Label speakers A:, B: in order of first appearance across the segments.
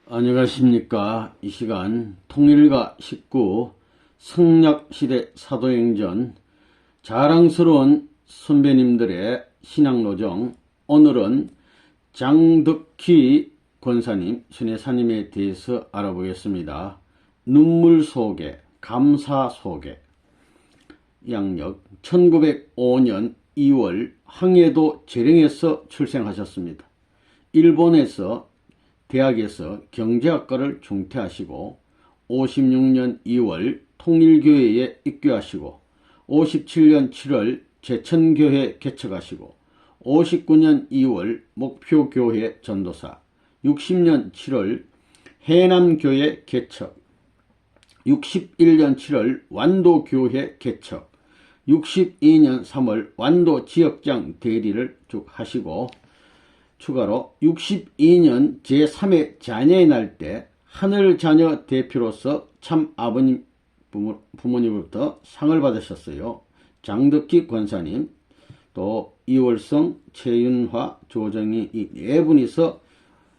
A: 안녕하십니까. 이 시간 통일과 19 성약시대 사도행전 자랑스러운 선배님들의 신앙노정, 오늘은 장덕희 권사님, 순회사님에 대해서 알아보겠습니다. 눈물 속에, 감사 속에. 양력 1905년 2월 항해도 재령에서 출생하셨습니다. 일본에서 대학에서 경제학과를 중퇴하시고 56년 2월 통일교회에 입교하시고 57년 7월 제천교회 개척하시고 59년 2월 목표교회 전도사, 60년 7월 해남교회 개척, 61년 7월 완도교회 개척, 62년 3월 완도 지역장 대리를 쭉 하시고 추가로 62년 제3회 자녀의 날 때 하늘자녀 대표로서 참 아버님 부모님으로부터 상을 받으셨어요. 장덕희 권사님, 또 이월성, 최윤화, 조정희 이 네 분이서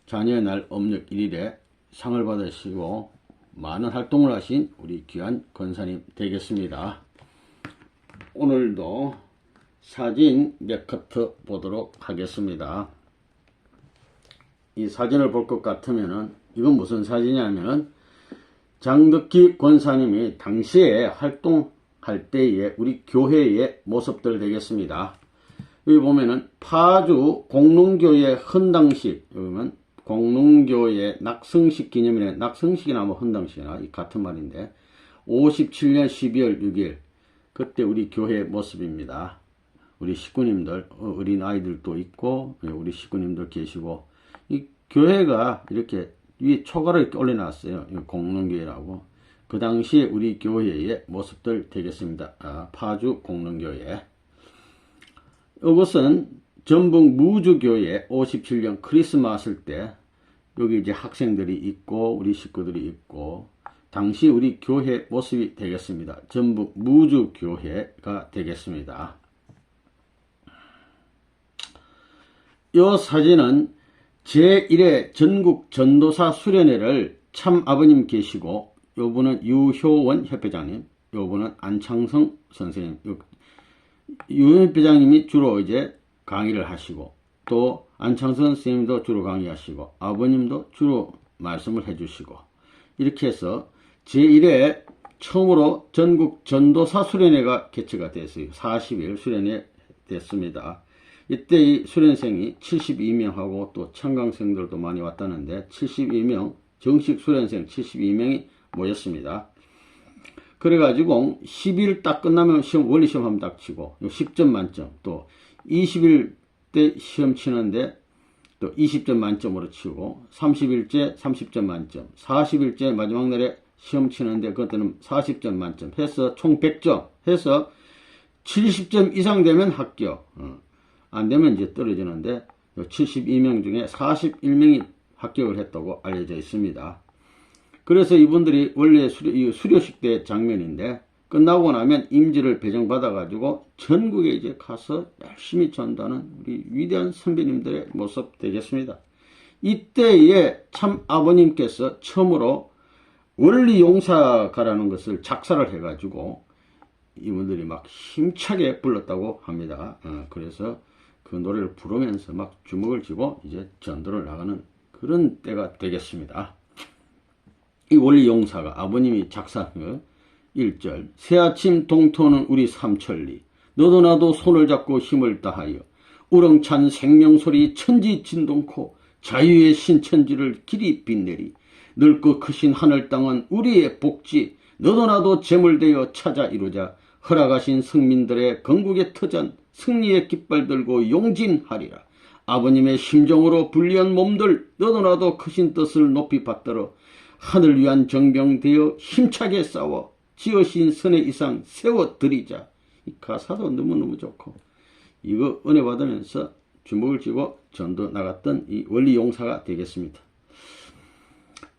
A: 자녀의 날 음력 1일에 상을 받으시고 많은 활동을 하신 우리 귀한 권사님 되겠습니다. 오늘도 사진 몇 커트 보도록 하겠습니다. 이 사진을 볼 것 같으면은 이건 무슨 사진이냐면은 장덕희 권사님이 당시에 활동할 때의 우리 교회의 모습들 되겠습니다. 여기 보면은 파주 공릉교회 헌당식, 여기 보면 공릉교회 낙성식 기념일에, 낙성식이나 뭐 헌당식이나 같은 말인데 57년 12월 6일 그때 우리 교회 모습입니다. 우리 식구님들, 어린 아이들도 있고 우리 식구님들 계시고 이 교회가 이렇게 위에 초가를 이렇게 올려놨어요. 공릉교회라고. 그 당시에 우리 교회의 모습들 되겠습니다. 파주 공릉교회. 이것은 전북 무주교회 57년 크리스마스 때 여기 이제 학생들이 있고 우리 식구들이 있고 당시 우리 교회 모습이 되겠습니다. 전북 무주교회가 되겠습니다. 이 사진은 제1회 전국 전도사 수련회를 참 아버님 계시고 요분은 유효원 협회장님, 요분은 안창성 선생님, 유 협회장님이 주로 이제 강의를 하시고 또 안창성 선생님도 주로 강의하시고 아버님도 주로 말씀을 해주시고 이렇게 해서 제1회 처음으로 전국 전도사 수련회가 개최가 됐어요. 40일 수련회 됐습니다. 이때 이 수련생이 72명하고 또 청강생들도 많이 왔다는데 72명, 정식 수련생 72명이 모였습니다. 그래가지고 10일 딱 끝나면 시험, 원리시험 한번 딱 치고 10점 만점, 또 20일 때 시험 치는데 또 20점 만점으로 치고 30일째 30점 만점, 40일째 마지막 날에 시험 치는데 그것들은 40점 만점 해서 총 100점 해서 70점 이상 되면 합격, 안 되면 이제 떨어지는데 72명 중에 41명이 합격을 했다고 알려져 있습니다. 그래서 이분들이 원래 수료식 때 장면인데 끝나고 나면 임지를 배정받아 가지고 전국에 이제 가서 열심히 전도하는 우리 위대한 선배님들의 모습 되겠습니다. 이때에 참 아버님께서 처음으로 원리용사가라는 것을 작사를 해 가지고 이분들이 막 힘차게 불렀다고 합니다. 그래서 그 노래를 부르면서 막 주먹을 쥐고 이제 전도를 나가는 그런 때가 되겠습니다. 이 원리용사가 아버님이 작사한 거 1절 새아침 동토는 우리 삼천리 너도 나도 손을 잡고 힘을 다하여 우렁찬 생명소리 천지 진동코 자유의 신천지를 길이 빛내리 넓고 크신 하늘 땅은 우리의 복지 너도 나도 제물되어 찾아 이루자 허락하신 성민들의 건국의 터전 승리의 깃발 들고 용진하리라. 아버님의 심정으로 불리한 몸들 너도 나도 크신 뜻을 높이 받들어 하늘 위한 정병되어 힘차게 싸워 지으신 선의 이상 세워드리자. 이 가사도 너무너무 좋고 이거 은혜 받으면서 주먹을 쥐고 전도 나갔던 이 원리용사가 되겠습니다.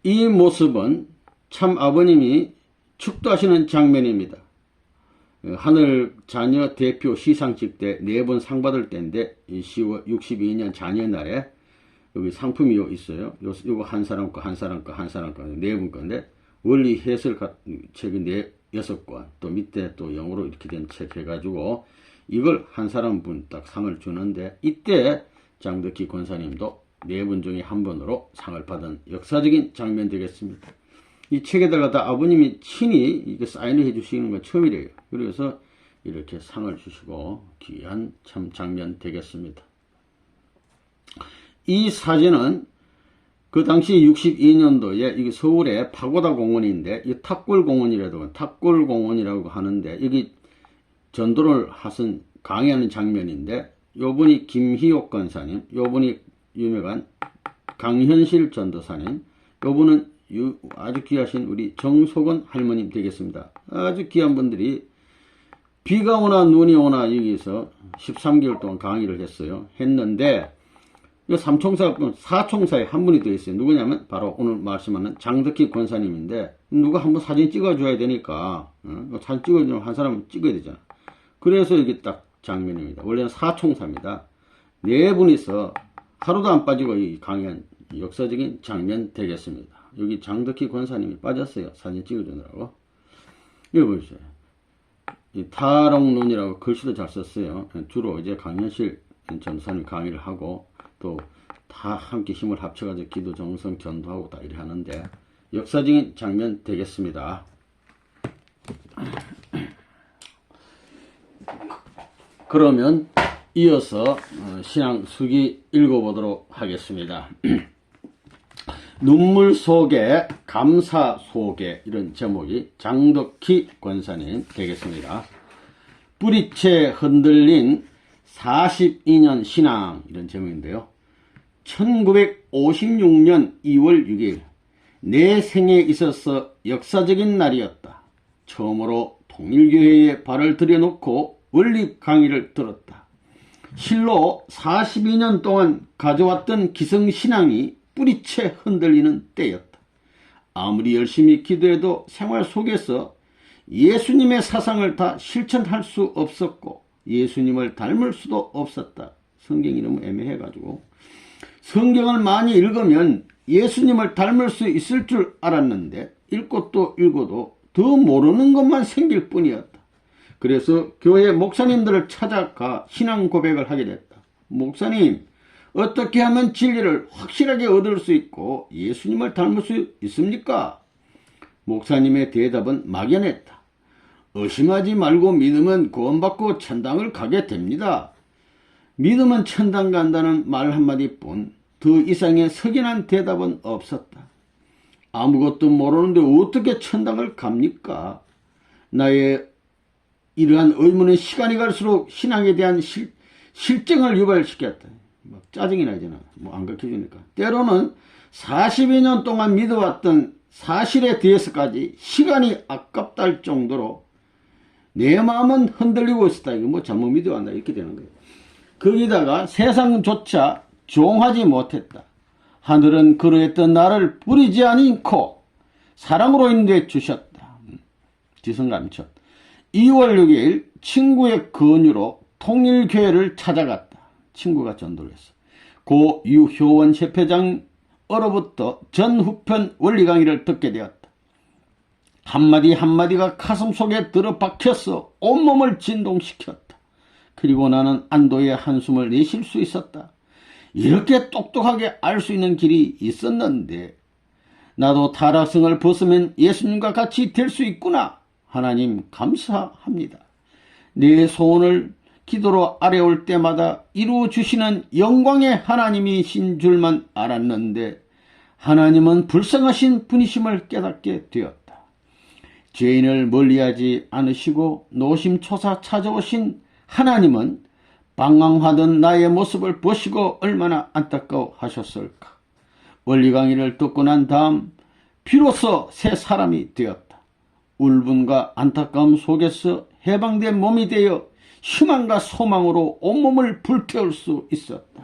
A: 이 모습은 참 아버님이 축도하시는 장면입니다. 하늘 자녀 대표 시상식 때 4번 상 받을 때인데 62년 자녀 날에 여기 상품이 있어요. 요거 한 사람 거, 한 사람 거, 한 사람 거, 네 분 건데, 원리 해설 책이 6권, 또 밑에 또 영어로 이렇게 된 책 해가지고, 이걸 한 사람 분 딱 상을 주는데, 이때 장덕희 권사님도 4분 중에 한 분으로 상을 받은 역사적인 장면 되겠습니다. 이 책에다가 다 아버님이 친히 이게 사인을 해주시는 건 처음이래요. 그래서 이렇게 상을 주시고 귀한 참 장면 되겠습니다. 이 사진은 그 당시 62년도에 이게 서울의 파고다 공원인데, 이 탑골공원이라고 하는데, 여기 전도를 하신 강의하는 장면인데, 요분이 김희옥 권사님, 요분이 유명한 강현실 전도사님, 요분은 아주 귀하신 우리 정석원 할머님 되겠습니다. 아주 귀한 분들이 비가 오나 눈이 오나 여기서 13개월 동안 강의를 했는데, 이 사총사에 한 분이 더 있어요. 누구냐면 바로 오늘 말씀하는 장덕희 권사님인데, 누가 한번 사진 찍어줘야 되니까 사진 찍어주면 한 사람은 찍어야 되잖아. 그래서 이게 딱 장면입니다. 원래는 사총사입니다. 4분이서 하루도 안 빠지고 이 강의한 역사적인 장면 되겠습니다. 여기 장덕희 권사님이 빠졌어요. 사진 찍어주느라고. 이거 보세요. 이 타롱론이라고 글씨도 잘 썼어요. 주로 이제 강현실 전사님 강의를 하고, 또 다 함께 힘을 합쳐가지고 기도 정성 전도하고 다 이래 하는데, 역사적인 장면 되겠습니다. 그러면 이어서 신앙 수기 읽어보도록 하겠습니다. 눈물 속에 감사 속에, 이런 제목이 장덕희 권사님 되겠습니다. 뿌리채 흔들린 42년 신앙, 이런 제목인데요. 1956년 2월 6일 내 생에 있어서 역사적인 날이었다. 처음으로 통일교회에 발을 들여놓고 원리 강의를 들었다. 실로 42년 동안 가져왔던 기성신앙이 뿌리채 흔들리는 때였다. 아무리 열심히 기도해도 생활 속에서 예수님의 사상을 다 실천할 수 없었고, 예수님을 닮을 수도 없었다. 성경이 너무 애매해가지고 성경을 많이 읽으면 예수님을 닮을 수 있을 줄 알았는데, 읽고 또 읽어도 더 모르는 것만 생길 뿐이었다. 그래서 교회 목사님들을 찾아가 신앙 고백을 하게 됐다. 목사님, 어떻게 하면 진리를 확실하게 얻을 수 있고 예수님을 닮을 수 있습니까? 목사님의 대답은 막연했다. 의심하지 말고 믿으면 구원받고 천당을 가게 됩니다. 믿으면 천당 간다는 말 한마디뿐 더 이상의 석연한 대답은 없었다. 아무것도 모르는데 어떻게 천당을 갑니까? 나의 이러한 의문은 시간이 갈수록 신앙에 대한 실증을 유발시켰다. 막 짜증이 나잖아. 뭐 안 가르쳐주니까. 때로는 42년 동안 믿어왔던 사실에 대해서까지 시간이 아깝다 할 정도로 내 마음은 흔들리고 있었다. 이거 뭐 잘못 믿어왔나 이렇게 되는 거예요. 거기다가 세상조차 종하지 못했다. 하늘은 그러했던 나를 부리지 않고 사랑으로 인도해 주셨다. 지성감천. 2월 6일 친구의 권유로 통일교회를 찾아갔다. 친구가 전도를 했어. 고 유효원 협회장으로부터 전후편 원리 강의를 듣게 되었다. 한마디 한마디가 가슴 속에 들어박혀서 온몸을 진동시켰다. 그리고 나는 안도의 한숨을 내쉴 수 있었다. 이렇게 똑똑하게 알 수 있는 길이 있었는데 나도 타락성을 벗으면 예수님과 같이 될 수 있구나. 하나님 감사합니다. 내 소원을 기도로 아뢰올 때마다 이루어 주시는 영광의 하나님이신 줄만 알았는데 하나님은 불쌍하신 분이심을 깨닫게 되었다. 죄인을 멀리하지 않으시고 노심초사 찾아오신 하나님은 방황하던 나의 모습을 보시고 얼마나 안타까워하셨을까. 원리 강의를 듣고 난 다음 비로소 새 사람이 되었다. 울분과 안타까움 속에서 해방된 몸이 되어 희망과 소망으로 온몸을 불태울 수 있었다.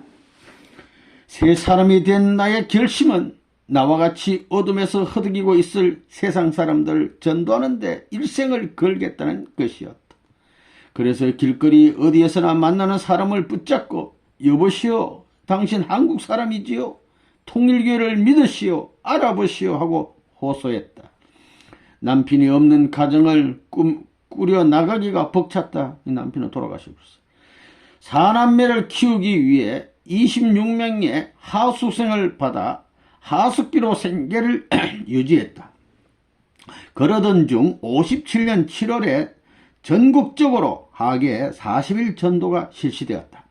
A: 새 사람이 된 나의 결심은 나와 같이 어둠에서 허덕이고 있을 세상 사람들을 전도하는 데 일생을 걸겠다는 것이었다. 그래서 길거리 어디에서나 만나는 사람을 붙잡고 여보시오, 당신 한국 사람이지요? 통일교를 믿으시오. 알아보시오. 하고 호소했다. 남편이 없는 가정을 꾸려 나가기가 벅찼다. 이 남편은 돌아가셔버렸어. 사남매를 키우기 위해 26명의 하숙생을 받아 하숙비로 생계를 유지했다. 그러던 중 57년 7월에 전국적으로 하계 40일 전도가 실시되었다.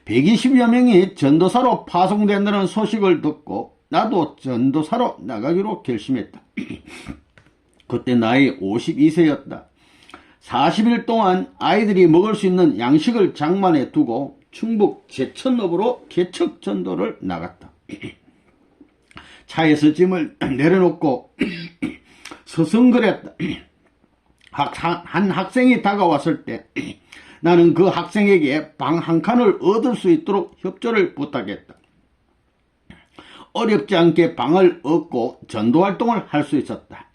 A: 120여 명이 전도사로 파송된다는 소식을 듣고 나도 전도사로 나가기로 결심했다. 그때 나이 52세였다. 40일 동안 아이들이 먹을 수 있는 양식을 장만해 두고 충북 제천읍으로 개척 전도를 나갔다. 차에서 짐을 내려놓고 서성거렸다. 한 학생이 다가왔을 때 나는 그 학생에게 방 한 칸을 얻을 수 있도록 협조를 부탁했다. 어렵지 않게 방을 얻고 전도활동을 할 수 있었다.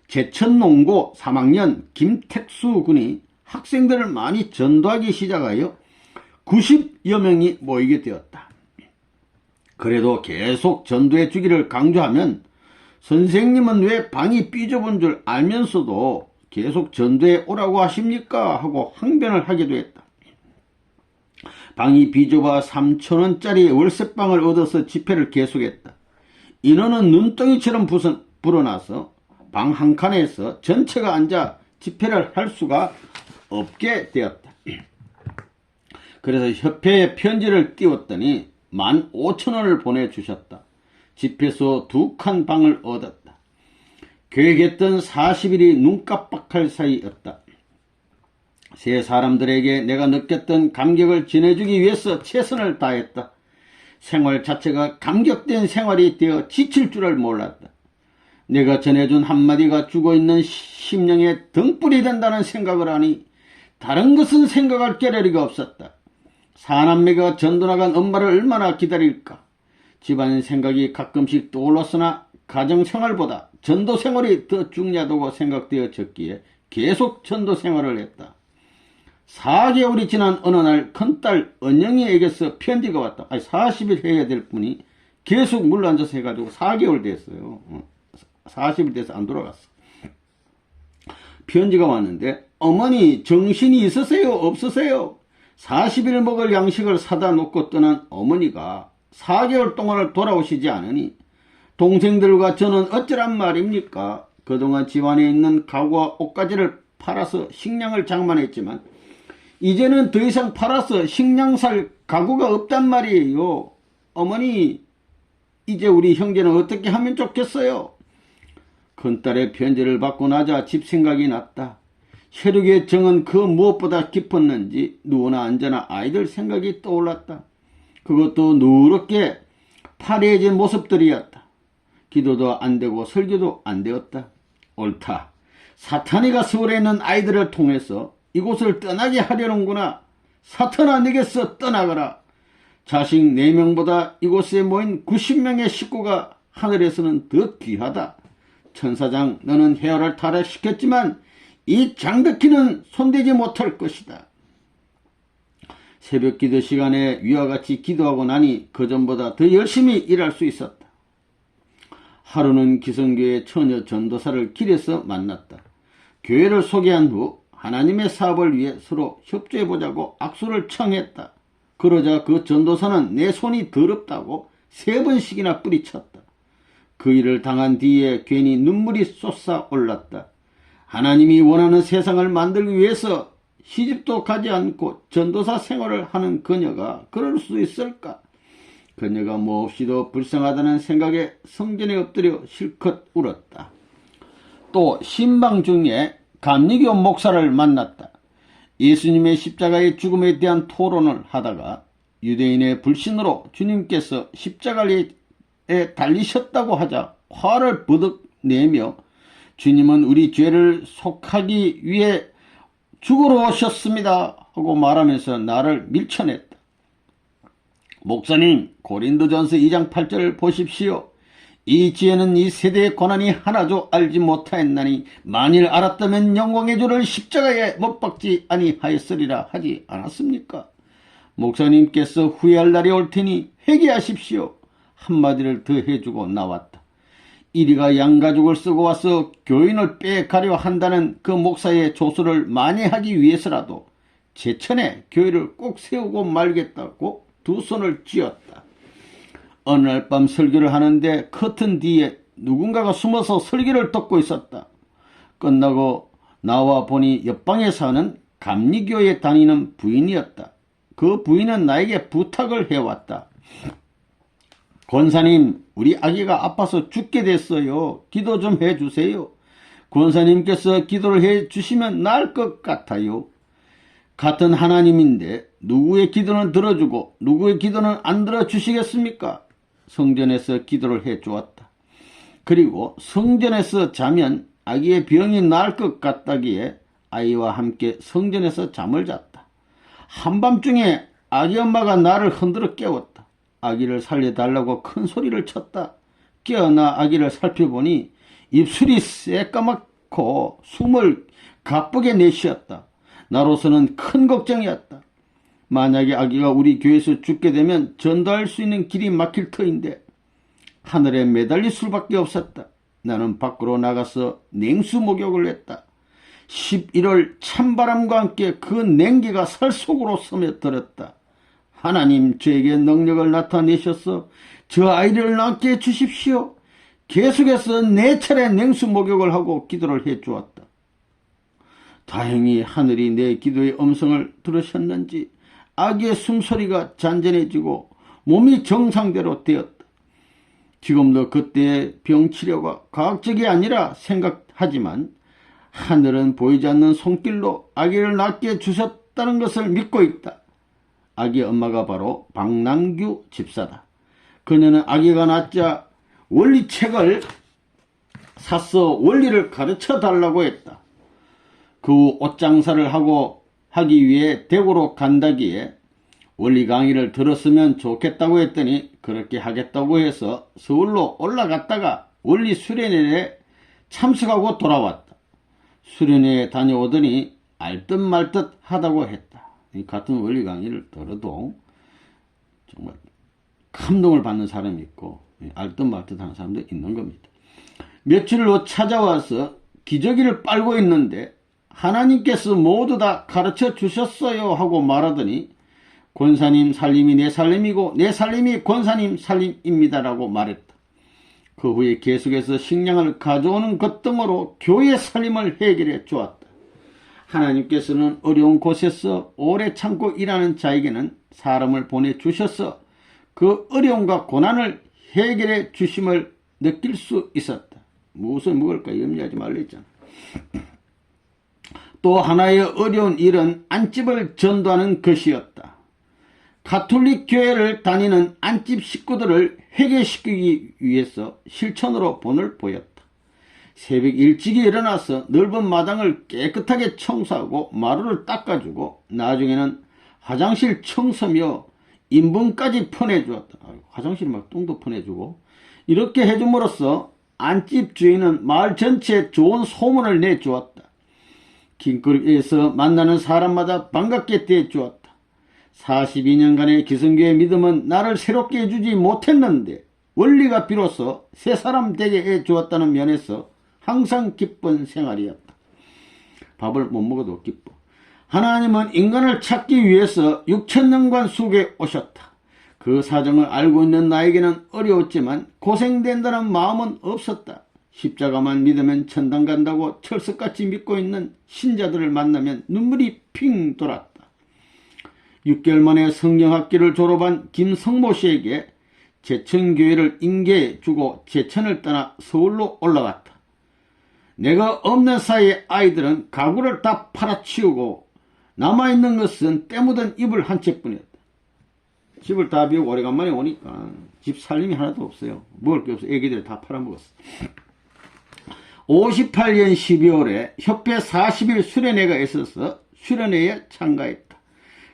A: 제천농고 3학년 김택수 군이 학생들을 많이 전도하기 시작하여 90여 명이 모이게 되었다. 그래도 계속 전도해 주기를 강조하면 선생님은 왜 방이 삐져본 줄 알면서도 계속 전도해 오라고 하십니까? 하고 항변을 하기도 했다. 방이 비좁아 3,000원짜리 월세방을 얻어서 집회를 계속했다. 인원은 눈덩이처럼 불어나서 방 한 칸에서 전체가 앉아 집회를 할 수가 없게 되었다. 그래서 협회에 편지를 띄웠더니 15,000원을 보내주셨다. 집회소 2칸 방을 얻었다. 계획했던 40일이 눈 깜빡할 사이였다. 세 사람들에게 내가 느꼈던 감격을 전해주기 위해서 최선을 다했다. 생활 자체가 감격된 생활이 되어 지칠 줄을 몰랐다. 내가 전해준 한마디가 죽어있는 심령에 등불이 된다는 생각을 하니 다른 것은 생각할 겨를이가 없었다. 사남매가 전도 나간 엄마를 얼마나 기다릴까. 집안 생각이 가끔씩 떠올랐으나 가정생활보다 전도생활이 더 중요하다고 생각되어졌기에 계속 전도생활을 했다. 4개월이 지난 어느 날 큰딸 은영이에게서 편지가 왔다. 40일 해야 될 분이 계속 물러앉아서 해가지고 4개월 됐어요. 40일 돼서 안 돌아갔어. 편지가 왔는데 어머니 정신이 있으세요? 없으세요? 40일 먹을 양식을 사다 놓고 떠난 어머니가 4개월 동안을 돌아오시지 않으니 동생들과 저는 어쩌란 말입니까? 그동안 집안에 있는 가구와 옷가지를 팔아서 식량을 장만했지만 이제는 더 이상 팔아서 식량 살 가구가 없단 말이에요. 어머니, 이제 우리 형제는 어떻게 하면 좋겠어요? 큰딸의 편지를 받고 나자 집 생각이 났다. 혈육의 정은 그 무엇보다 깊었는지 누구나 언제나 아이들 생각이 떠올랐다. 그것도 누렇게 파래해진 모습들이었다. 기도도 안 되고 설교도 안 되었다. 옳다. 사탄이가 서울에 있는 아이들을 통해서 이곳을 떠나게 하려는구나. 사탄아, 내게서 떠나가라. 자식 4명보다 이곳에 모인 90명의 식구가 하늘에서는 더 귀하다. 천사장, 너는 헤어를 타락시켰지만 이 장덕희는 손대지 못할 것이다. 새벽 기도 시간에 위와 같이 기도하고 나니 그전보다 더 열심히 일할 수 있었다. 하루는 기성교회 처녀 전도사를 길에서 만났다. 교회를 소개한 후 하나님의 사업을 위해 서로 협조해보자고 악수를 청했다. 그러자 그 전도사는 내 손이 더럽다고 3번씩이나 뿌리쳤다. 그 일을 당한 뒤에 괜히 눈물이 솟아올랐다. 하나님이 원하는 세상을 만들기 위해서 시집도 가지 않고 전도사 생활을 하는 그녀가 그럴 수 있을까? 그녀가 몹시도 불쌍하다는 생각에 성전에 엎드려 실컷 울었다. 또 신방 중에 감리교 목사를 만났다. 예수님의 십자가의 죽음에 대한 토론을 하다가 유대인의 불신으로 주님께서 십자가에 달리셨다고 하자 화를 버득 내며 주님은 우리 죄를 속하기 위해 죽으러 오셨습니다 하고 말하면서 나를 밀쳐냈다. 목사님, 고린도전서 2장 8절을 보십시오. 이 지혜는 이 세대의 고난이 하나도 알지 못하였나니 만일 알았다면 영광의 주를 십자가에 못 박지 아니하였으리라 하지 않았습니까? 목사님께서 후회할 날이 올 테니 회개하십시오. 한마디를 더 해주고 나왔다. 이리가 양가죽을 쓰고 와서 교인을 빼가려 한다는 그 목사의 조소를 만회하기 위해서라도 제천에 교회를 꼭 세우고 말겠다고 두 손을 쥐었다. 어느 날 밤 설교를 하는데 커튼 뒤에 누군가가 숨어서 설교를 듣고 있었다. 끝나고 나와 보니 옆방에 사는 감리교에 다니는 부인이었다. 그 부인은 나에게 부탁을 해왔다. 권사님, 우리 아기가 아파서 죽게 됐어요. 기도 좀 해주세요. 권사님께서 기도를 해주시면 나을 것 같아요. 같은 하나님인데 누구의 기도는 들어주고 누구의 기도는 안 들어주시겠습니까? 성전에서 기도를 해주었다. 그리고 성전에서 자면 아기의 병이 나을 것 같다기에 아이와 함께 성전에서 잠을 잤다. 한밤중에 아기 엄마가 나를 흔들어 깨웠다. 아기를 살려달라고 큰 소리를 쳤다. 깨어나 아기를 살펴보니 입술이 새까맣고 숨을 가쁘게 내쉬었다. 나로서는 큰 걱정이었다. 만약에 아기가 우리 교회에서 죽게 되면 전도할 수 있는 길이 막힐 터인데 하늘에 매달릴 수밖에 없었다. 나는 밖으로 나가서 냉수 목욕을 했다. 11월 찬바람과 함께 그 냉기가 살 속으로 스며들었다. 하나님, 저에게 능력을 나타내셔서 저 아이를 낳게 해주십시오. 계속해서 4차례 냉수 목욕을 하고 기도를 해주었다. 다행히 하늘이 내 기도의 음성을 들으셨는지 아기의 숨소리가 잔잔해지고 몸이 정상대로 되었다. 지금도 그때의 병치료가 과학적이 아니라 생각하지만 하늘은 보이지 않는 손길로 아기를 낳게 주셨다는 것을 믿고 있다. 아기 엄마가 바로 박남규 집사다. 그녀는 아기가 낳자 원리책을 사서 원리를 가르쳐 달라고 했다. 그 후 옷장사를 하기 위해 대구로 간다기에 원리 강의를 들었으면 좋겠다고 했더니 그렇게 하겠다고 해서 서울로 올라갔다가 원리 수련회에 참석하고 돌아왔다. 수련회에 다녀오더니 알듯 말듯 하다고 했다. 같은 원리 강의를 들어도 정말 감동을 받는 사람이 있고 알듯 말듯 하는 사람도 있는 겁니다. 며칠 후 찾아와서 기저귀를 빨고 있는데 하나님께서 모두 다 가르쳐 주셨어요 하고 말하더니 권사님 살림이 내 살림이고 내 살림이 권사님 살림입니다라고 말했다. 그 후에 계속해서 식량을 가져오는 것 등으로 교회 살림을 해결해 주었다. 하나님께서는 어려운 곳에서 오래 참고 일하는 자에게는 사람을 보내주셔서 그 어려움과 고난을 해결해 주심을 느낄 수 있었다. 무엇을 먹을까 염려하지 말라 했잖아. 또 하나의 어려운 일은 안집을 전도하는 것이었다. 가톨릭 교회를 다니는 안집 식구들을 회개시키기 위해서 실천으로 본을 보였다. 새벽 일찍이 일어나서 넓은 마당을 깨끗하게 청소하고 마루를 닦아주고 나중에는 화장실 청소며 인분까지 퍼내주었다. 화장실 막 똥도 퍼내주고 이렇게 해줌으로써 안집 주인은 마을 전체에 좋은 소문을 내주었다. 길거리에서 만나는 사람마다 반갑게 대해주었다. 42년간의 기성교의 믿음은 나를 새롭게 해주지 못했는데 원리가 비로소 새 사람 되게 해주었다는 면에서 항상 기쁜 생활이었다. 밥을 못 먹어도 기뻐. 하나님은 인간을 찾기 위해서 6천년간 속에 오셨다. 그 사정을 알고 있는 나에게는 어려웠지만 고생된다는 마음은 없었다. 십자가만 믿으면 천당 간다고 철석같이 믿고 있는 신자들을 만나면 눈물이 핑 돌았다. 6개월 만에 성경학기를 졸업한 김성모 씨에게 제천교회를 인계해 주고 제천을 떠나 서울로 올라갔다. 내가 없는 사이에 아이들은 가구를 다 팔아치우고 남아있는 것은 때 묻은 이불 한 채뿐이었다. 집을 다 비우고 오래간만에 오니까 집 살림이 하나도 없어요. 먹을 게 없어. 애기들 다 팔아먹었어. 58년 12월에 협회 40일 수련회가 있어서 수련회에 참가했다.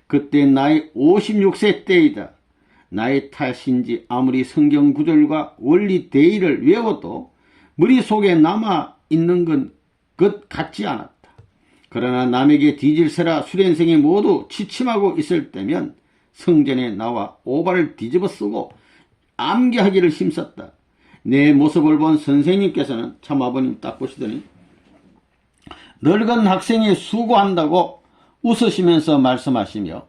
A: 그때 나이 56세 때이다. 나의 탓인지 아무리 성경 구절과 원리 대의를 외워도 머릿속에 남아있는 건 것 같지 않았다. 그러나 남에게 뒤질세라 수련생이 모두 취침하고 있을 때면 성전에 나와 오발을 뒤집어 쓰고 암기하기를 힘썼다. 내 모습을 본 선생님께서는 참 아버님 딱 보시더니 늙은 학생이 수고한다고 웃으시면서 말씀하시며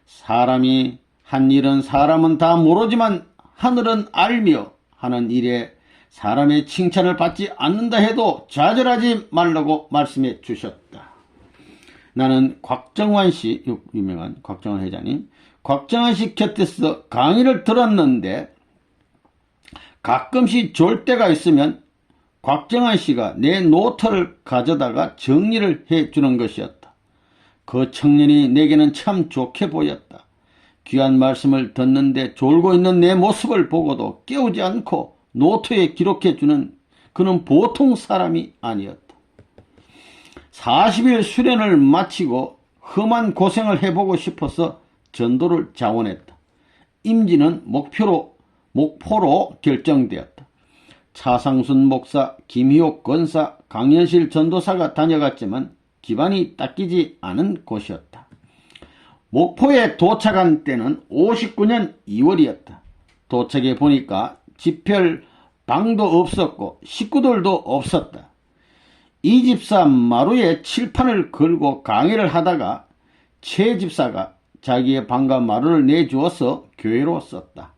A: 사람이 한 일은 사람은 다 모르지만 하늘은 알며 하는 일에 사람의 칭찬을 받지 않는다 해도 좌절하지 말라고 말씀해 주셨다. 나는 곽정환 씨, 유명한 곽정환 회장님, 곽정환 씨 곁에서 강의를 들었는데 가끔씩 졸 때가 있으면 곽정환 씨가 내 노트를 가져다가 정리를 해주는 것이었다. 그 청년이 내게는 참 좋게 보였다. 귀한 말씀을 듣는데 졸고 있는 내 모습을 보고도 깨우지 않고 노트에 기록해주는 그는 보통 사람이 아니었다. 40일 수련을 마치고 험한 고생을 해보고 싶어서 전도를 자원했다. 임지는 목포로 결정되었다. 차상순 목사, 김희옥 권사, 강현실 전도사가 다녀갔지만 기반이 닦이지 않은 곳이었다. 목포에 도착한 때는 59년 2월이었다. 도착해 보니까 집별 방도 없었고 식구들도 없었다. 이 집사 마루에 칠판을 걸고 강의를 하다가 최 집사가 자기의 방과 마루를 내주어서 교회로 썼다.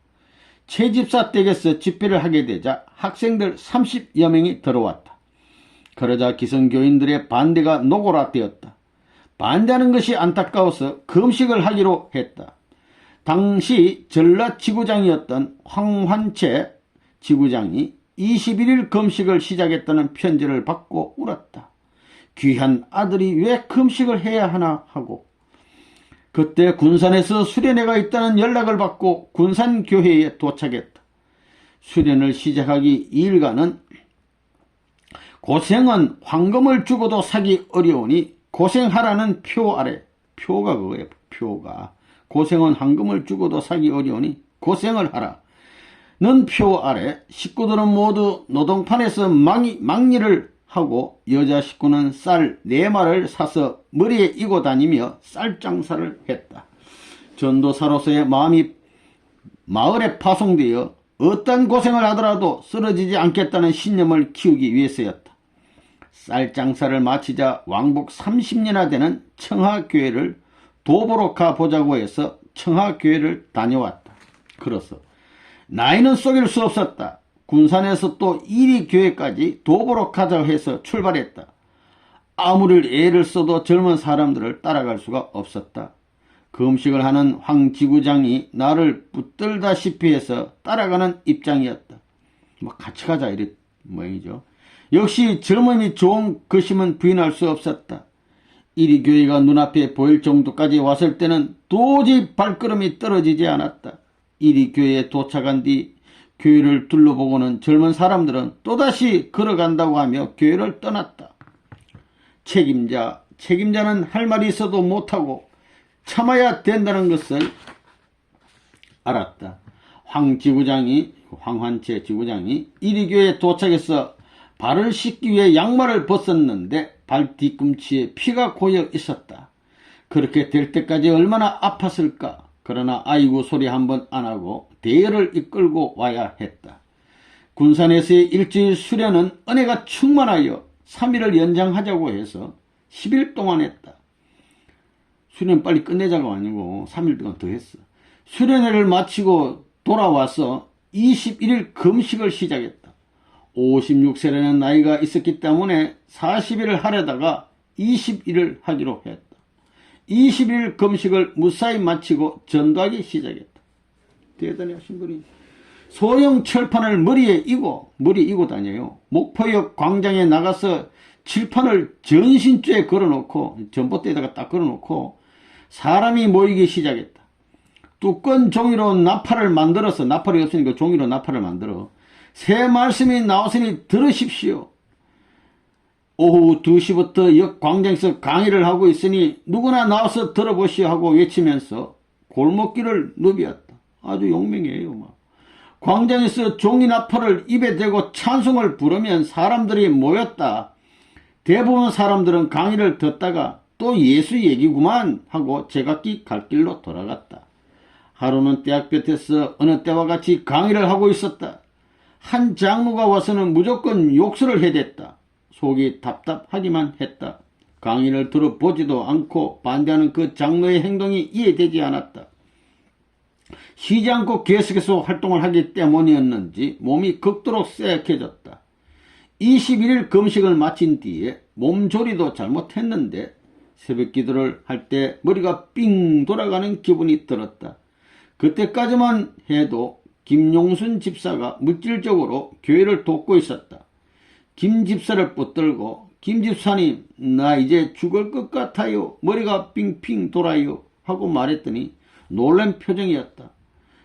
A: 최 집사 댁에서 집회를 하게 되자 학생들 30여 명이 들어왔다. 그러자 기성교인들의 반대가 노골화되었다. 반대하는 것이 안타까워서 금식을 하기로 했다. 당시 전라지구장이었던 황환채 지구장이 21일 금식을 시작했다는 편지를 받고 울었다. 귀한 아들이 왜 금식을 해야 하나 하고 그때 군산에서 수련회가 있다는 연락을 받고 군산교회에 도착했다. 수련을 시작하기 2일간은 고생은 황금을 주고도 사기 어려우니 고생하라는 표 아래, 표가 그거예요. 표가 고생은 황금을 주고도 사기 어려우니 고생을 하라 는 표 아래 식구들은 모두 노동판에서 막일을 하고 여자 식구는 쌀 4마리를 사서 머리에 이고 다니며 쌀 장사를 했다. 전도사로서의 마음이 마을에 파송되어 어떤 고생을 하더라도 쓰러지지 않겠다는 신념을 키우기 위해서였다. 쌀 장사를 마치자 왕복 30년이나 되는 청하교회를 도보로 가보자고 해서 청하교회를 다녀왔다. 그래서 나이는 속일 수 없었다. 군산에서 또 이리교회까지 도보로 가자고 해서 출발했다. 아무리 애를 써도 젊은 사람들을 따라갈 수가 없었다. 금식을 하는 황지구장이 나를 붙들다시피 해서 따라가는 입장이었다. 같이 가자 이랬 모양이죠. 역시 젊음이 좋은 것임은 부인할 수 없었다. 이리교회가 눈앞에 보일 정도까지 왔을 때는 도저히 발걸음이 떨어지지 않았다. 이리교회에 도착한 뒤 교회를 둘러보고는 젊은 사람들은 또다시 걸어간다고 하며 교회를 떠났다. 책임자는 할 말이 있어도 못하고 참아야 된다는 것을 알았다. 황환채 지구장이 이리교회에 도착해서 발을 씻기 위해 양말을 벗었는데 발 뒤꿈치에 피가 고여 있었다. 그렇게 될 때까지 얼마나 아팠을까. 그러나 아이고 소리 한번 안 하고 대열을 이끌고 와야 했다. 군산에서의 일주일 수련은 은혜가 충만하여 3일을 연장하자고 해서 10일 동안 했다. 수련 빨리 끝내자가 아니고 3일 동안 더 했어. 수련회를 마치고 돌아와서 21일 금식을 시작했다. 56세라는 나이가 있었기 때문에 40일을 하려다가 20일을 하기로 했다. 20일 금식을 무사히 마치고 전도하기 시작했다. 대단히 하신 분이 소형 철판을 머리 이고 다녀요. 목포역 광장에 나가서 칠판을 전신주에 걸어놓고 전봇대에다가 딱 걸어놓고 사람이 모이기 시작했다. 두꺼운 종이로 나팔을 만들어서 나팔이 없으니까 종이로 나팔을 만들어 새 말씀이 나오시니 들으십시오. 오후 2시부터 역 광장에서 강의를 하고 있으니 누구나 나와서 들어보시오 하고 외치면서 골목길을 누비었다. 아주 용맹이에요. 광장에서 종이 나팔을 입에 대고 찬송을 부르면 사람들이 모였다. 대부분 사람들은 강의를 듣다가 또 예수 얘기구만 하고 제각기 갈 길로 돌아갔다. 하루는 대학볕에서 어느 때와 같이 강의를 하고 있었다. 한 장로가 와서는 무조건 욕설을 해댔다. 속이 답답하기만 했다. 강의를 들어보지도 않고 반대하는 그 장로의 행동이 이해되지 않았다. 쉬지 않고 계속해서 활동을 하기 때문이었는지 몸이 극도로 쇠약해졌다. 21일 금식을 마친 뒤에 몸조리도 잘못했는데 새벽 기도를 할 때 머리가 삥 돌아가는 기분이 들었다. 그때까지만 해도 김용순 집사가 물질적으로 교회를 돕고 있었다. 김 집사를 붙들고 김 집사님, 나 이제 죽을 것 같아요. 머리가 삥삥 돌아요. 하고 말했더니 놀란 표정이었다.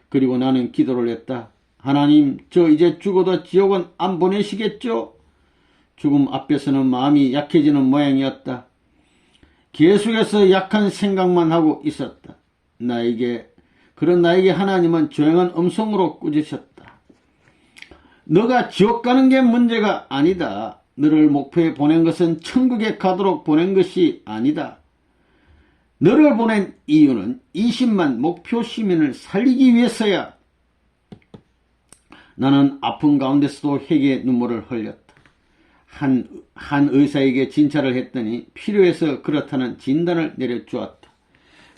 A: 그리고 나는 기도를 했다. 하나님, 저 이제 죽어도 지옥은 안 보내시겠죠? 죽음 앞에서는 마음이 약해지는 모양이었다. 계속해서 약한 생각만 하고 있었다. 그런 나에게 하나님은 조용한 음성으로 꾸짖으셨다. 너가 지옥 가는 게 문제가 아니다. 너를 목표에 보낸 것은 천국에 가도록 보낸 것이 아니다. 너를 보낸 이유는 20만 목표 시민을 살리기 위해서야. 나는 아픈 가운데서도 회개의 눈물을 흘렸다. 한 의사에게 진찰을 했더니 필요해서 그렇다는 진단을 내려주었다.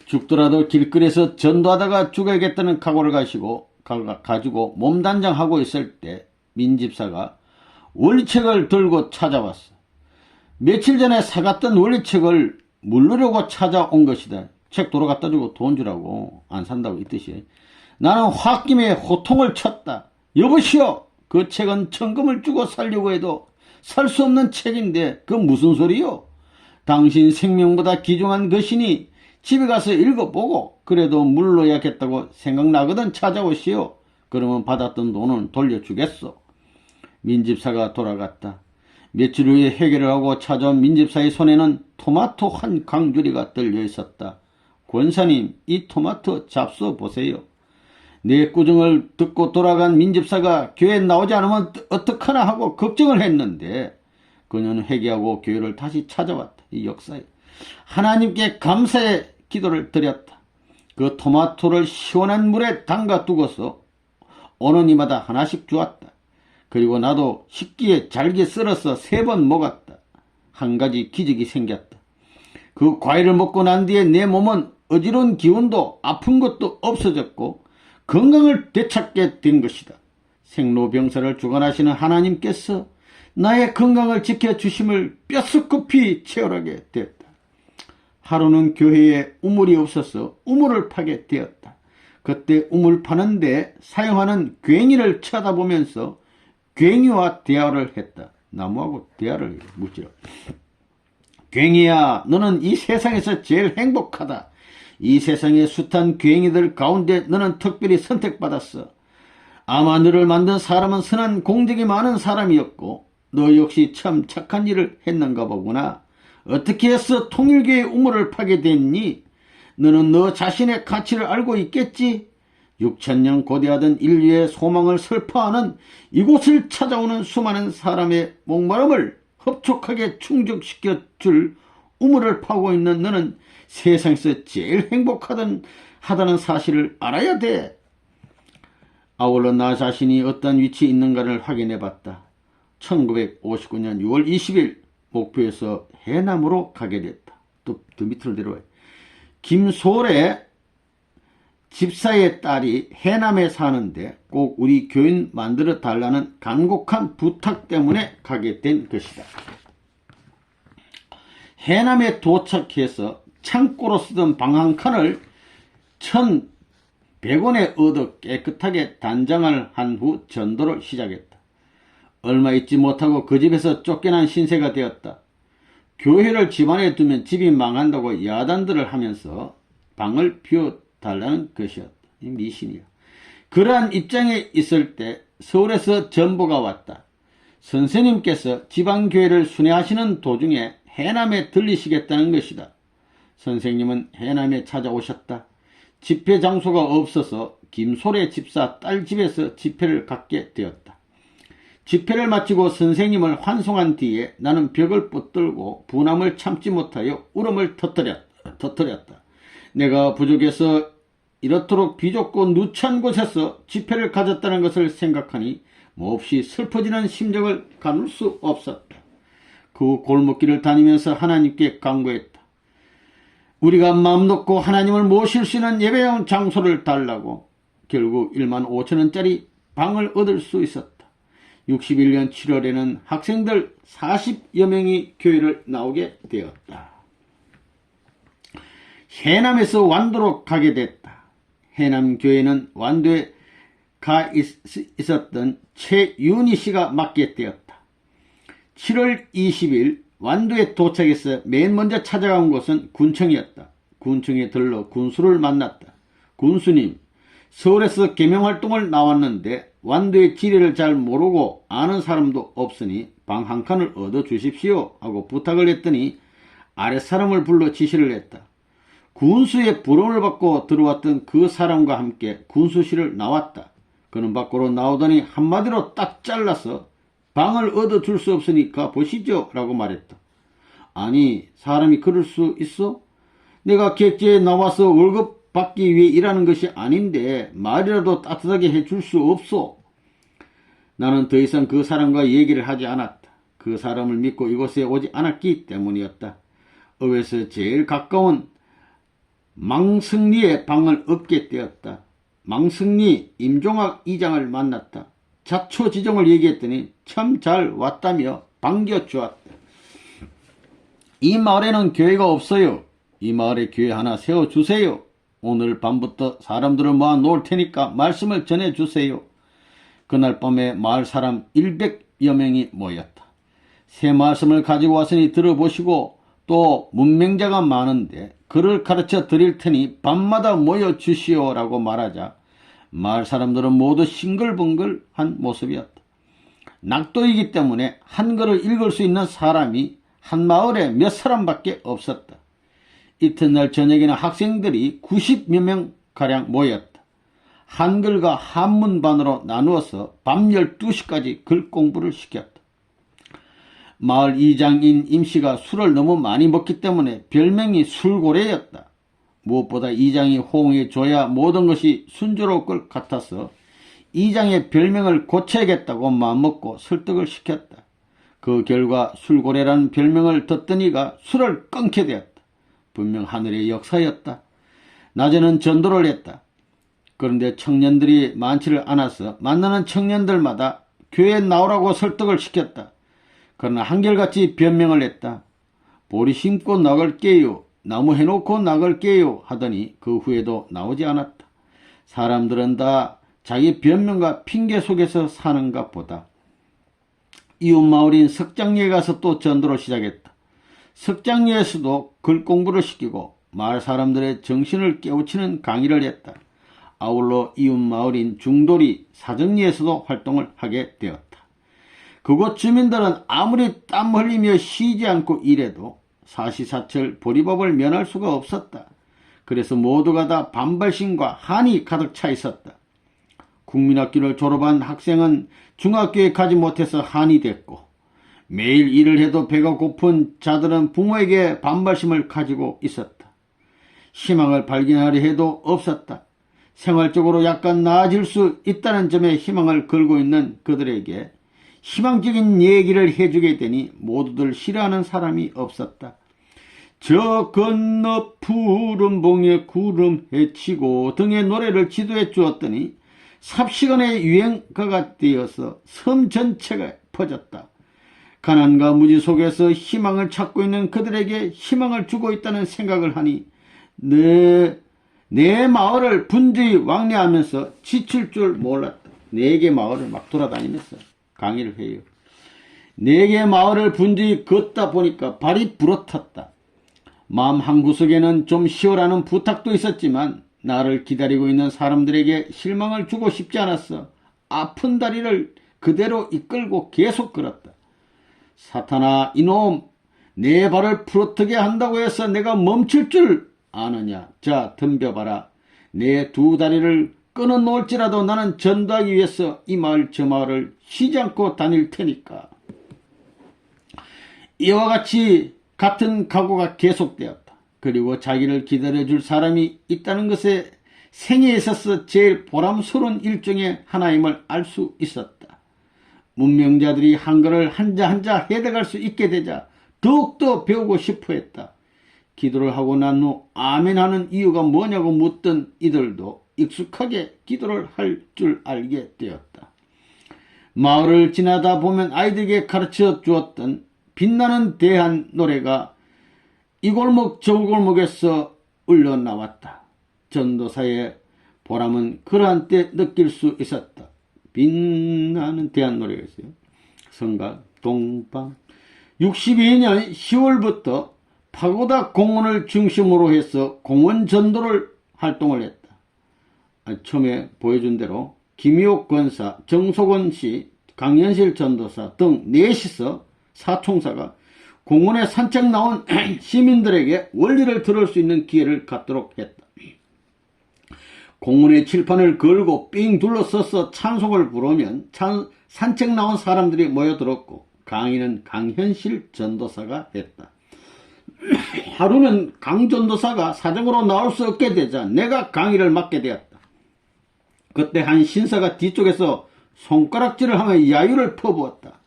A: 죽더라도 길거리에서 전도하다가 죽어야겠다는 각오를 가지고 몸단장하고 있을 때 민집사가 원리책을 들고 찾아왔어. 며칠 전에 사갔던 원리책을 물르려고 찾아온 것이다. 책 도로 갖다 주고 돈 주라고, 안 산다고 이 뜻이에요. 나는 홧김에 호통을 쳤다. 여보시오, 그 책은 천금을 주고 살려고 해도 살 수 없는 책인데 그 무슨 소리요? 당신 생명보다 귀중한 것이니 집에 가서 읽어보고 그래도 물러야겠다고 생각나거든 찾아오시오. 그러면 받았던 돈은 돌려주겠소. 민집사가 돌아갔다. 며칠 후에 해결을 하고 찾아온 민집사의 손에는 토마토 한 강주리가 들려 있었다. 권사님, 이 토마토 잡숴 보세요. 내 꾸중을 듣고 돌아간 민집사가 교회에 나오지 않으면 어떡하나 하고 걱정을 했는데 그녀는 회개하고 교회를 다시 찾아왔다. 이 역사에 하나님께 감사의 기도를 드렸다. 그 토마토를 시원한 물에 담가 두고서 오는 이마다 하나씩 주었다. 그리고 나도 식기에 잘게 썰어서 3번 먹었다. 한 가지 기적이 생겼다. 그 과일을 먹고 난 뒤에 내 몸은 어지러운 기운도 아픈 것도 없어졌고 건강을 되찾게 된 것이다. 생로병사를 주관하시는 하나님께서 나의 건강을 지켜주심을 뼛속깊이 체험하게 되었다. 하루는 교회에 우물이 없어서 우물을 파게 되었다. 그때 우물 파는데 사용하는 괭이를 쳐다보면서 괭이와 대화를 했다. 나무하고 대화를 해요. 묻지로. 괭이야, 너는 이 세상에서 제일 행복하다. 이 세상의 숱한 괭이들 가운데 너는 특별히 선택받았어. 아마 너를 만든 사람은 선한 공덕이 많은 사람이었고 너 역시 참 착한 일을 했는가 보구나. 어떻게 해서 통일교의 우물을 파게 됐니? 너는 너 자신의 가치를 알고 있겠지? 6,000년 고대하던 인류의 소망을 설파하는 이곳을 찾아오는 수많은 사람의 목마름을 흡족하게 충족시켜줄 우물을 파고 있는 너는 세상에서 제일 행복하다는 사실을 알아야 돼. 아울러 나 자신이 어떤 위치에 있는가를 확인해봤다. 1959년 6월 20일 목표에서 해남으로 가게 됐다. 또 더 밑으로 내려와요. 김솔의 집사의 딸이 해남에 사는데 꼭 우리 교인 만들어 달라는 간곡한 부탁 때문에 가게 된 것이다. 해남에 도착해서 창고로 쓰던 방 한 칸을 1,100원에 얻어 깨끗하게 단장을 한 후 전도를 시작했다. 얼마 있지 못하고 그 집에서 쫓겨난 신세가 되었다. 교회를 집안에 두면 집이 망한다고 야단들을 하면서 방을 비워달라는 것이었다. 이 미신이야. 그러한 입장에 있을 때 서울에서 전보가 왔다. 선생님께서 지방교회를 순회하시는 도중에 해남에 들리시겠다는 것이다. 선생님은 해남에 찾아오셨다. 집회 장소가 없어서 김솔의 집사 딸 집에서 집회를 갖게 되었다. 집회를 마치고 선생님을 환송한 뒤에 나는 벽을 붙들고 분함을 참지 못하여 울음을 터뜨렸다. 내가 부족해서 이렇도록 비좁고 누추한 곳에서 집회를 가졌다는 것을 생각하니 몹시 슬퍼지는 심정을 가눌 수 없었다. 그 골목길을 다니면서 하나님께 간구했다. 우리가 마음 놓고 하나님을 모실 수 있는 예배용 장소를 달라고. 결국 1만 5천원짜리 방을 얻을 수 있었다. 61년 7월에는 학생들 40여 명이 교회를 나오게 되었다. 해남에서 완도로 가게 됐다. 해남교회는 완도에 가 있었던 최윤희 씨가 맡게 되었다. 7월 20일 완도에 도착해서 맨 먼저 찾아간 곳은 군청이었다. 군청에 들러 군수를 만났다. 군수님, 서울에서 개명활동을 나왔는데 완도의 지리를 잘 모르고 아는 사람도 없으니 방 한 칸을 얻어주십시오 하고 부탁을 했더니 아랫사람을 불러 지시를 했다. 군수의 부름을 받고 들어왔던 그 사람과 함께 군수실을 나왔다. 그는 밖으로 나오더니 한마디로 딱 잘라서 방을 얻어줄 수 없으니까 보시죠 라고 말했다. 아니, 사람이 그럴 수 있어? 내가 객지에 나와서 월급 받기 위해 일하는 것이 아닌데 말이라도 따뜻하게 해줄 수 없소. 나는 더 이상 그 사람과 얘기를 하지 않았다. 그 사람을 믿고 이곳에 오지 않았기 때문이었다. 읍에서 제일 가까운 망승리의 방을 얻게 되었다. 망승리 임종학 이장을 만났다. 자초지종을 얘기했더니 참 잘 왔다며 반겨주었다. 이 마을에는 교회가 없어요. 이 마을에 교회 하나 세워주세요. 오늘 밤부터 사람들을 모아 놓을 테니까 말씀을 전해주세요. 그날 밤에 마을 사람 100여 명이 모였다. 새 말씀을 가지고 왔으니 들어보시고 또 문맹자가 많은데 그를 가르쳐 드릴 테니 밤마다 모여 주시오라고 말하자 마을 사람들은 모두 싱글벙글한 모습이었다. 낙도이기 때문에 한글을 읽을 수 있는 사람이 한 마을에 몇 사람밖에 없었다. 이튿날 저녁에는 학생들이 90여 명가량 모였다. 한글과 한문반으로 나누어서 밤 12시까지 글 공부를 시켰다. 마을 이장인 임씨가 술을 너무 많이 먹기 때문에 별명이 술고래였다. 무엇보다 이장이 호응해줘야 모든 것이 순조로울 것 같아서 이장의 별명을 고쳐야겠다고 마음먹고 설득을 시켰다. 그 결과 술고래라는 별명을 듣더니가 술을 끊게 되었다. 분명 하늘의 역사였다. 낮에는 전도를 했다. 그런데 청년들이 많지를 않아서 만나는 청년들마다 교회에 나오라고 설득을 시켰다. 그러나 한결같이 변명을 했다. 보리 심고 나갈게요. 나무 해놓고 나갈게요 하더니 그 후에도 나오지 않았다. 사람들은 다 자기 변명과 핑계 속에서 사는가 보다. 이웃마을인 석장리에 가서 또 전도를 시작했다. 석장리에서도 글 공부를 시키고 마을 사람들의 정신을 깨우치는 강의를 했다. 아울러 이웃마을인 중도리 사정리에서도 활동을 하게 되었다. 그곳 주민들은 아무리 땀 흘리며 쉬지 않고 일해도 사시사철 보리밥을 면할 수가 없었다. 그래서 모두가 다 반발심과 한이 가득 차 있었다. 국민학교를 졸업한 학생은 중학교에 가지 못해서 한이 됐고 매일 일을 해도 배가 고픈 자들은 부모에게 반발심을 가지고 있었다. 희망을 발견하려 해도 없었다. 생활적으로 약간 나아질 수 있다는 점에 희망을 걸고 있는 그들에게 희망적인 얘기를 해주게 되니 모두들 싫어하는 사람이 없었다. 저 건너 푸른 봉에 구름 헤치고 등의 노래를 지도해 주었더니 삽시간에 유행가가 되어서 섬 전체가 퍼졌다. 가난과 무지 속에서 희망을 찾고 있는 그들에게 희망을 주고 있다는 생각을 하니 내 마을을 분주히 왕래하면서 지칠 줄 몰랐다. 4개 마을을 막 돌아다니면서 강의를 해요. 4개 마을을 분주히 걷다 보니까 발이 부러졌다. 마음 한구석에는 좀 쉬어라는 부탁도 있었지만 나를 기다리고 있는 사람들에게 실망을 주고 싶지 않았어. 아픈 다리를 그대로 이끌고 계속 걸었다. 사탄아, 이놈, 내 발을 부러뜨게 한다고 해서 내가 멈출 줄 아느냐. 자, 덤벼봐라. 내 2 다리를 끊어놓을지라도 나는 전도하기 위해서 이 마을 저 마을을 쉬지 않고 다닐 테니까. 이와 같이 같은 각오가 계속되었다. 그리고 자기를 기다려줄 사람이 있다는 것에 생에 있어서 제일 보람스러운 일종의 하나임을 알 수 있었다. 문명자들이 한글을 한자 한자 해석할 수 있게 되자 더욱더 배우고 싶어 했다. 기도를 하고 난 후 아멘 하는 이유가 뭐냐고 묻던 이들도 익숙하게 기도를 할 줄 알게 되었다. 마을을 지나다 보면 아이들에게 가르쳐 주었던 빛나는 대한 노래가 이 골목 저 골목에서 울려나왔다. 전도사의 보람은 그러한 때 느낄 수 있었다. 빛나는 대한 노래가 있어요. 성가 동방 62년 10월부터 파고다 공원을 중심으로 해서 공원 전도를 활동을 했다. 처음에 보여준 대로 김희옥 권사, 정석원 씨, 강현실 전도사 등 넷이서 사총사가 공원에 산책 나온 시민들에게 원리를 들을 수 있는 기회를 갖도록 했다. 공원의 칠판을 걸고 삥 둘러서서 찬송을 부르면 산책 나온 사람들이 모여들었고 강의는 강현실 전도사가 했다. 하루는 강 전도사가 사정으로 나올 수 없게 되자 내가 강의를 맡게 되었다. 그때 한 신사가 뒤쪽에서 손가락질을 하며 야유를 퍼부었다.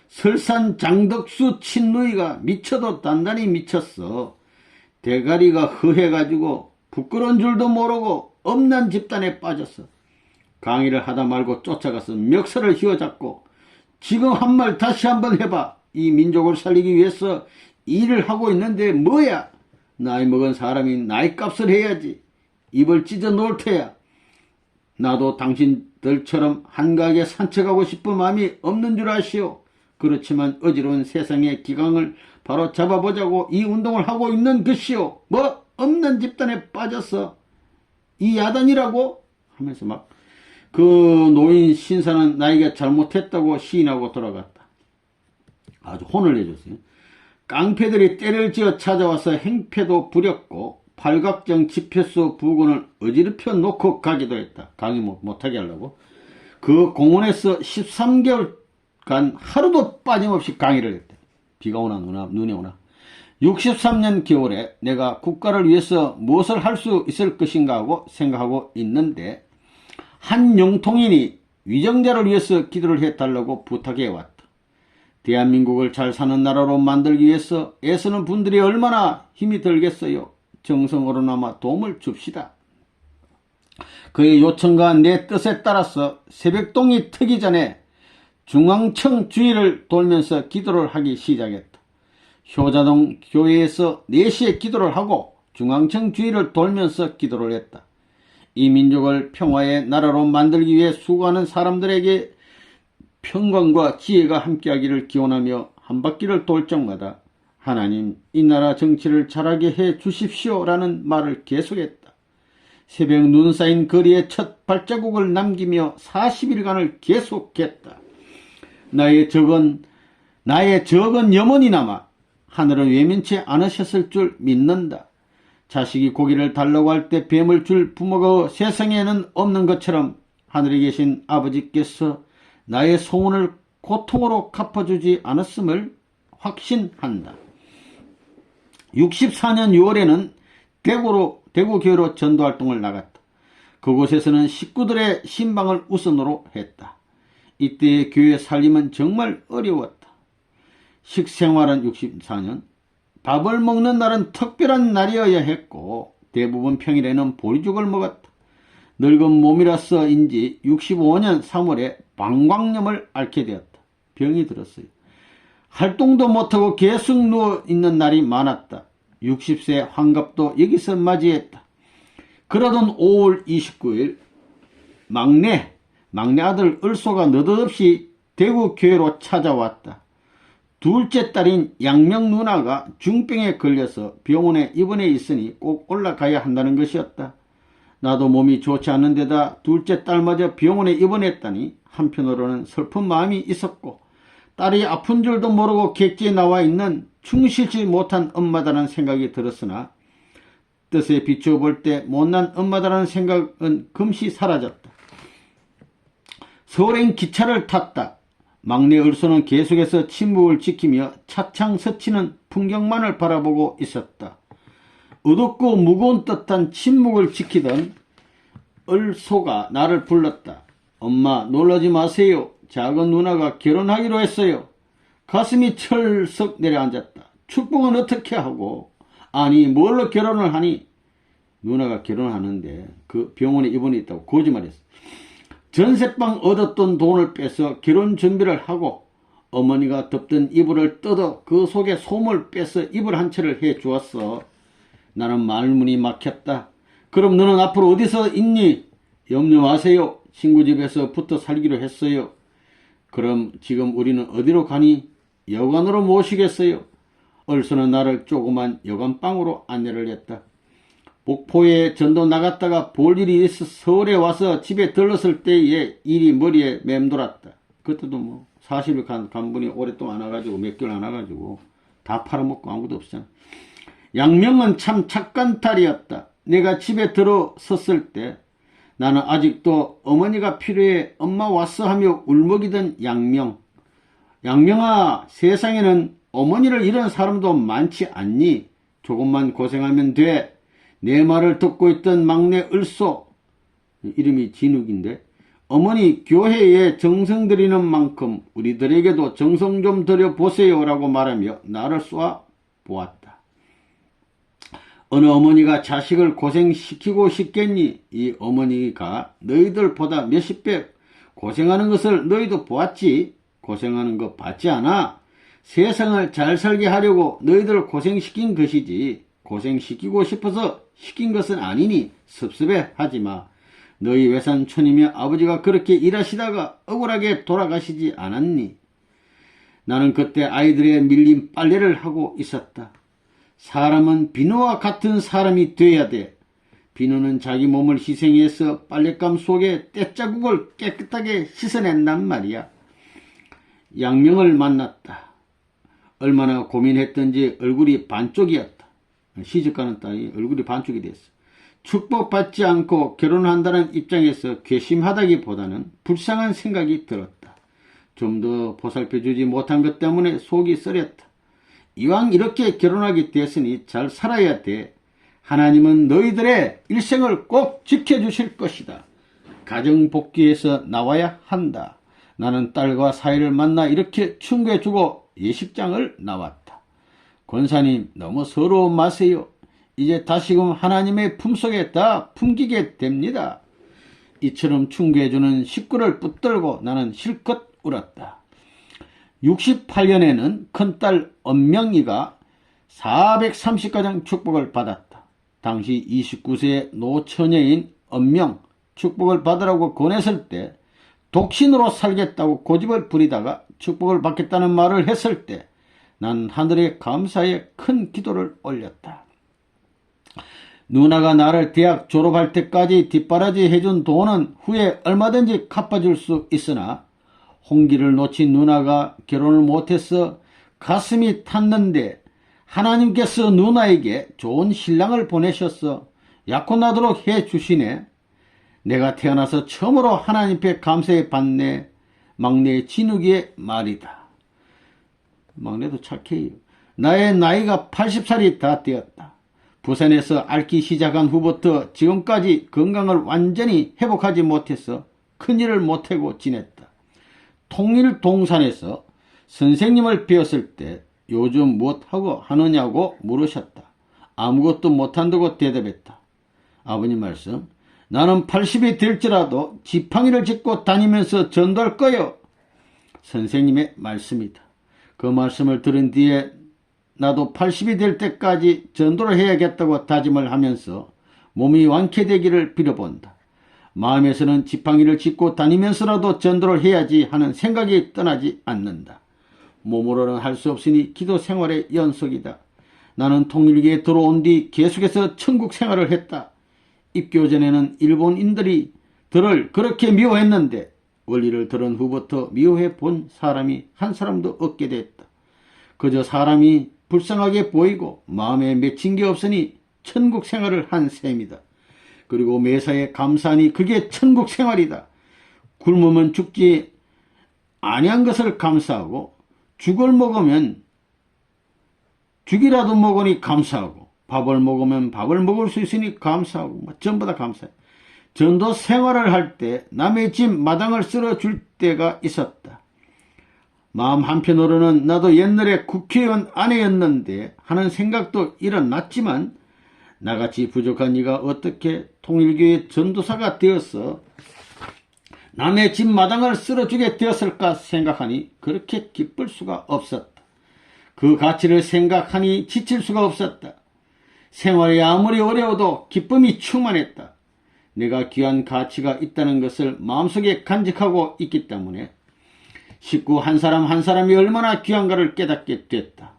A: 설산 장덕수 친누이가 미쳐도 단단히 미쳤어. 대가리가 허해가지고 부끄러운 줄도 모르고 엄난 집단에 빠졌어. 강의를 하다 말고 쫓아가서 멱살을 휘어잡고 지금 한 말 다시 한번 해봐. 이 민족을 살리기 위해서 일을 하고 있는데 뭐야. 나이 먹은 사람이 나이값을 해야지. 입을 찢어 놓을 테야. 나도 당신들처럼 한가하게 산책하고 싶은 마음이 없는 줄 아시오. 그렇지만 어지러운 세상의 기강을 바로 잡아보자고 이 운동을 하고 있는 것이오. 뭐 없는 집단에 빠졌어. 이 야단이라고? 하면서 막 그 노인 신사는 나에게 잘못했다고 시인하고 돌아갔다. 아주 혼을 내줬어요. 깡패들이 때를 지어 찾아와서 행패도 부렸고 팔각정 집회소 부근을 어지럽혀 놓고 가기도 했다. 강의 못하게 하려고. 그 공원에서 13개월간 하루도 빠짐없이 강의를 했다. 비가 오나 눈이 오나. 63년 겨울에 내가 국가를 위해서 무엇을 할 수 있을 것인가 하고 생각하고 있는데 한 영통인이 위정자를 위해서 기도를 해달라고 부탁해 왔다. 대한민국을 잘 사는 나라로 만들기 위해서 애쓰는 분들이 얼마나 힘이 들겠어요. 정성으로나마 도움을 줍시다. 그의 요청과 내 뜻에 따라서 새벽동이 트기 전에 중앙청 주위를 돌면서 기도를 하기 시작했다. 효자동 교회에서 4시에 기도를 하고 중앙청 주위를 돌면서 기도를 했다. 이 민족을 평화의 나라로 만들기 위해 수고하는 사람들에게 평강과 지혜가 함께하기를 기원하며 한 바퀴를 돌 적마다 하나님 이 나라 정치를 잘하게 해 주십시오 라는 말을 계속했다. 새벽 눈 쌓인 거리에 첫 발자국을 남기며 40일간을 계속했다. 나의 적은 염원이나마 하늘은 외면치 않으셨을 줄 믿는다. 자식이 고기를 달라고 할 때 뱀을 줄 부모가 세상에는 없는 것처럼 하늘에 계신 아버지께서 나의 소원을 고통으로 갚아주지 않았음을 확신한다. 64년 6월에는 대구 교회로 전도활동을 나갔다. 그곳에서는 식구들의 신방을 우선으로 했다. 이때의 교회 살림은 정말 어려웠다. 식생활은 64년, 밥을 먹는 날은 특별한 날이어야 했고 대부분 평일에는 보리죽을 먹었다. 늙은 몸이라서인지 65년 3월에 방광염을 앓게 되었다. 병이 들었어요. 활동도 못하고 계속 누워있는 날이 많았다. 60세 환갑도 여기서 맞이했다. 그러던 5월 29일 막내 아들 을소가 느닷없이 대구 교회로 찾아왔다. 둘째 딸인 양명 누나가 중병에 걸려서 병원에 입원해 있으니 꼭 올라가야 한다는 것이었다. 나도 몸이 좋지 않은 데다 둘째 딸마저 병원에 입원했다니 한편으로는 슬픈 마음이 있었고 딸이 아픈 줄도 모르고 객지에 나와 있는 충실치 못한 엄마다라는 생각이 들었으나 뜻에 비추어 볼 때 못난 엄마다라는 생각은 금시 사라졌다. 서울행 기차를 탔다. 막내 을소는 계속해서 침묵을 지키며 차창 스치는 풍경만을 바라보고 있었다. 어둡고 무거운 듯한 침묵을 지키던 을소가 나를 불렀다. 엄마 놀라지 마세요. 작은 누나가 결혼하기로 했어요. 가슴이 철썩 내려앉았다. 축복은 어떻게 하고? 아니 뭘로 결혼을 하니? 누나가 결혼하는데 그 병원에 입원해 있다고 거짓말했어. 전세방 얻었던 돈을 빼서 결혼 준비를 하고 어머니가 덮던 이불을 뜯어 그 속에 솜을 빼서 이불 한 채를 해 주었어. 나는 말문이 막혔다. 그럼 너는 앞으로 어디서 있니? 염려 마세요. 친구 집에서 붙어 살기로 했어요. 그럼 지금 우리는 어디로 가니? 여관으로 모시겠어요. 얼소는 나를 조그만 여관방으로 안내를 했다. 목포에 전도 나갔다가 볼 일이 있어 서울에 와서 집에 들렀을 때에 일이 머리에 맴돌았다. 그때도 뭐 40일 간 분이 오랫동안 안 와가지고 몇 개월 안 와가지고 다 팔아먹고 아무도 없잖아. 양명은 참 착한 딸이었다. 내가 집에 들어섰을 때 나는 아직도 어머니가 필요해 엄마 왔어 하며 울먹이던 양명. 양명아, 세상에는 어머니를 잃은 사람도 많지 않니? 조금만 고생하면 돼. 내 말을 듣고 있던 막내 을소, 이름이 진욱인데, 어머니 교회에 정성 들이는 만큼 우리들에게도 정성 좀 들여보세요 라고 말하며 나를 쏘아 보았다. 어느 어머니가 자식을 고생시키고 싶겠니? 이 어머니가 너희들보다 몇십 배 고생하는 것을 너희도 보았지? 고생하는 거 봤지 않아? 세상을 잘 살게 하려고 너희들 고생시킨 것이지 고생시키고 싶어서 시킨 것은 아니니 섭섭해 하지마. 너희 외삼촌이며 아버지가 그렇게 일하시다가 억울하게 돌아가시지 않았니? 나는 그때 아이들의 밀린 빨래를 하고 있었다. 사람은 비누와 같은 사람이 돼야 돼. 비누는 자기 몸을 희생해서 빨랫감 속에 때자국을 깨끗하게 씻어낸단 말이야. 양명을 만났다. 얼마나 고민했던지 얼굴이 반쪽이었다. 시집가는 딸이 얼굴이 반쪽이 됐어. 축복받지 않고 결혼한다는 입장에서 괘씸하다기보다는 불쌍한 생각이 들었다. 좀 더 보살펴주지 못한 것 때문에 속이 쓰렸다. 이왕 이렇게 결혼하게 됐으니 잘 살아야 돼. 하나님은 너희들의 일생을 꼭 지켜주실 것이다. 가정 복귀해서 나와야 한다. 나는 딸과 사이를 만나 이렇게 충고해주고 예식장을 나왔다. 권사님 너무 서러움 마세요. 이제 다시금 하나님의 품속에 다 품기게 됩니다. 이처럼 충고해주는 식구를 붙들고 나는 실컷 울었다. 68년에는 큰딸 엄명이가 430가정 축복을 받았다. 당시 29세의 노처녀인 엄명 축복을 받으라고 권했을 때 독신으로 살겠다고 고집을 부리다가 축복을 받겠다는 말을 했을 때 난 하늘의 감사에 큰 기도를 올렸다. 누나가 나를 대학 졸업할 때까지 뒷바라지 해준 돈은 후에 얼마든지 갚아줄 수 있으나 홍기를 놓친 누나가 결혼을 못해서 가슴이 탔는데 하나님께서 누나에게 좋은 신랑을 보내셔서 약혼하도록 해주시네. 내가 태어나서 처음으로 하나님께 감사해 받네. 막내 진욱이의 말이다. 막내도 착해요. 나의 나이가 80살이 다 되었다. 부산에서 앓기 시작한 후부터 지금까지 건강을 완전히 회복하지 못해서 큰일을 못하고 지냈다. 통일동산에서 선생님을 배웠을 때 요즘 무엇하고 하느냐고 물으셨다. 아무것도 못한다고 대답했다. 아버님 말씀, 나는 80이 될지라도 지팡이를 짚고 다니면서 전도할 거요. 선생님의 말씀이다. 그 말씀을 들은 뒤에 나도 80이 될 때까지 전도를 해야겠다고 다짐을 하면서 몸이 완쾌되기를 빌어본다. 마음에서는 지팡이를 짚고 다니면서라도 전도를 해야지 하는 생각이 떠나지 않는다. 몸으로는 할 수 없으니 기도 생활의 연속이다. 나는 통일기에 들어온 뒤 계속해서 천국 생활을 했다. 입교 전에는 일본인들이 들을 그렇게 미워했는데 원리를 들은 후부터 미워해 본 사람이 한 사람도 없게 됐다. 그저 사람이 불쌍하게 보이고 마음에 맺힌 게 없으니 천국 생활을 한 셈이다. 그리고 매사에 감사하니 그게 천국 생활이다. 굶으면 죽지 아니한 것을 감사하고 죽을 먹으면 죽이라도 먹으니 감사하고 밥을 먹으면 밥을 먹을 수 있으니 감사하고 전부 다 감사해. 전도 생활을 할 때 남의 집 마당을 쓸어줄 때가 있었다. 마음 한편으로는 나도 옛날에 국회의원 아내였는데 하는 생각도 일어났지만 나같이 부족한 이가 어떻게 통일교회 전도사가 되어서 남의 집 마당을 쓸어주게 되었을까 생각하니 그렇게 기쁠 수가 없었다. 그 가치를 생각하니 지칠 수가 없었다. 생활이 아무리 어려워도 기쁨이 충만했다. 내가 귀한 가치가 있다는 것을 마음속에 간직하고 있기 때문에 식구 한 사람 한 사람이 얼마나 귀한가를 깨닫게 됐다.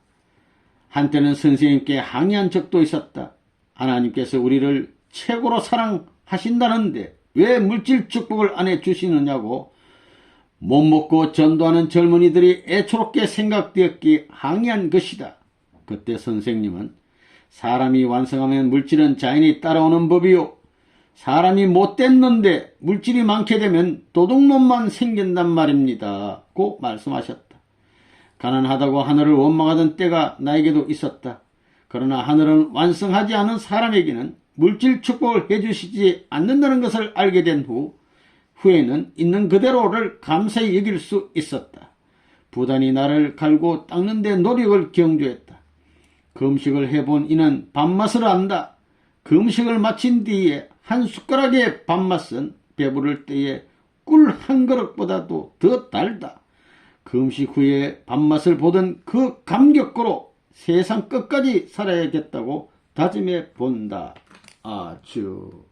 A: 한때는 선생님께 항의한 적도 있었다. 하나님께서 우리를 최고로 사랑하신다는데 왜 물질 축복을 안 해주시느냐고 못 먹고 전도하는 젊은이들이 애초롭게 생각되었기에 항의한 것이다. 그때 선생님은 사람이 완성하면 물질은 자연히 따라오는 법이요. 사람이 못됐는데 물질이 많게 되면 도둑놈만 생긴단 말입니다. 고 말씀하셨다. 가난하다고 하늘을 원망하던 때가 나에게도 있었다. 그러나 하늘은 완성하지 않은 사람에게는 물질 축복을 해주시지 않는다는 것을 알게 된 후에는 있는 그대로를 감사히 여길 수 있었다. 부단히 나를 갈고 닦는 데 노력을 경주했다. 그 음식을 해본 이는 밥맛을 안다. 그 음식을 마친 뒤에 한 숟가락의 밥맛은 배부를 때에 꿀 한 그릇보다도 더 달다. 그 음식 후에 밥맛을 보던 그 감격으로 세상 끝까지 살아야겠다고 다짐해 본다. 아주